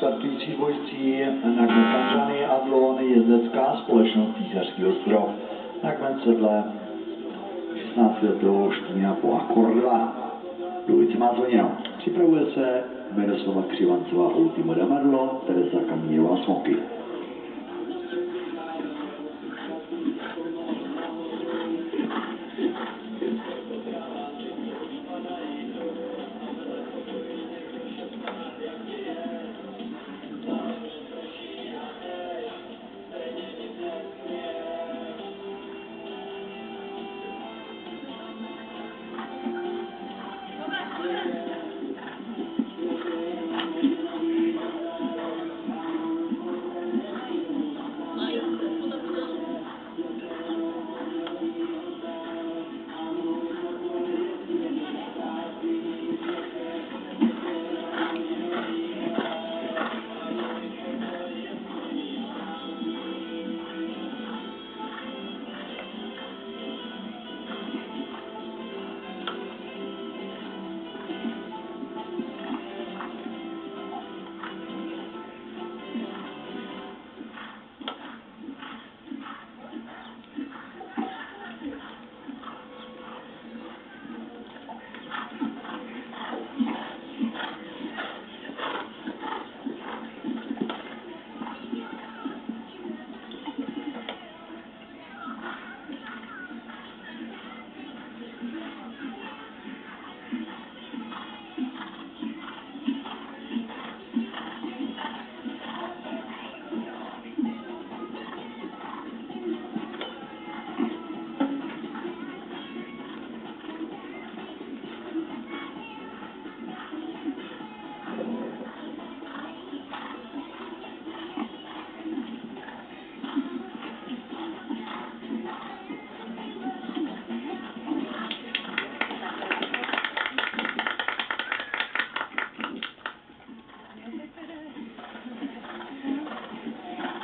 startující dvojicí Nagmet Kanžany a Dlon jezdecká společnost Císařský ostrov. Nagmet sedle 16letého Štína po Akordva. Dvojice má zvoněno. Připravuje se Miroslava Křivancová Ultimo Damarlo, Tereza Kamírová Smoky.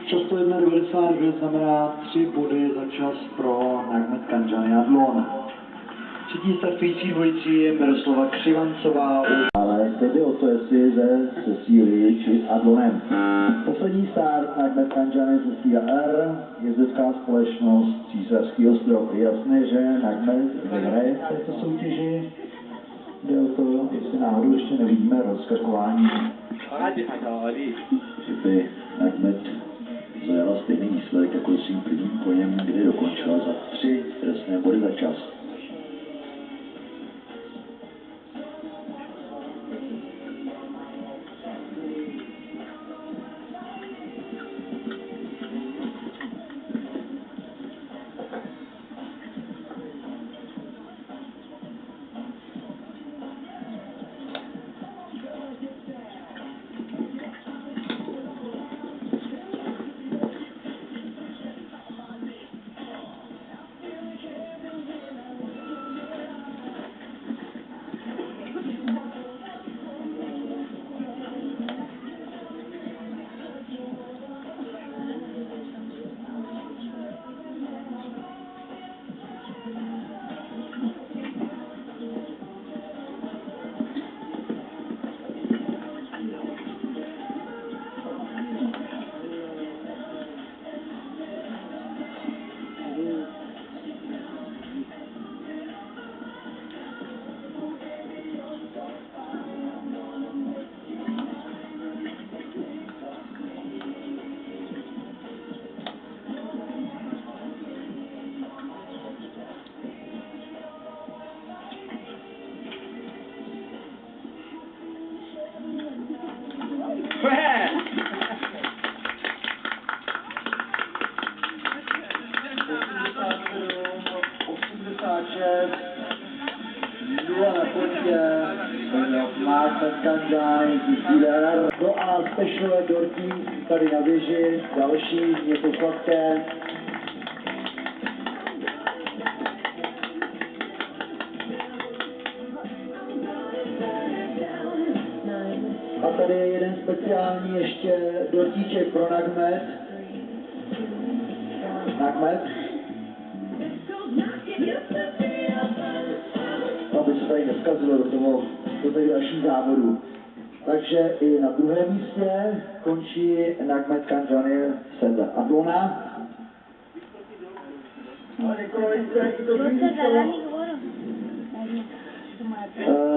Čas 1:92 znamená 3 body za čas pro Nagmet Kanžany a Dlon. Třetí startující dvojicí je Miroslava Křivancová. Ale teď jde o to, jestli jde se Cecílií či Adlonem. Poslední start Nagmet Kanžany ze CR, jezdecká společnost Císařský ostrov. Je jasné, že Nagmet vyhraje v této soutěži. Jde o to, jestli náhodou ještě nevidíme rozskakování. Že by Nagmet zajala stejný výsledek jako svým prvním koněm, kde dokončila za 3 trestné body za čas. Nagmet Kanžany z CR. No a special dortí tady na věži, další něco sladké. A tady je jeden speciální ještě dortíček pro Nagmet. Nagmet. Aby se tady neskazilo do těch dalších závodů. Takže i na druhém místě končí Nagmet Kanjanil Sedle Adlona.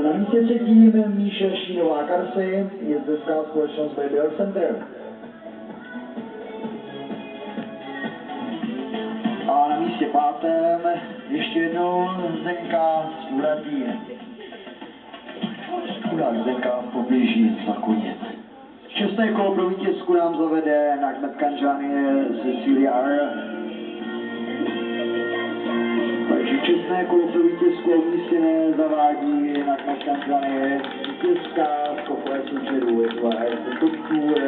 Na místě třetím Míše Šínová Karsy, jezdecká společnost BBL Center. A na místě pátém ještě jednou Zdenka z Úradí. Chudák Zdenka poběží za koně. Šesté kolo pro vítězku nám zavede Nagmet Kanjanil Cecilia R. Takže čestné kolo pro vítězku umístěné zavádí Nagmet Kanjanil. Vítězka skokové součeru SYS Top Tour.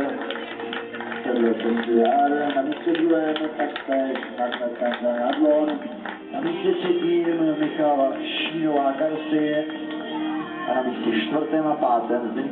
Na místě druhém taktéž Nagmet Kanjanil Adlon. Na místě třetím Michala Šínová Karsy. A na místě čtvrtém a pátém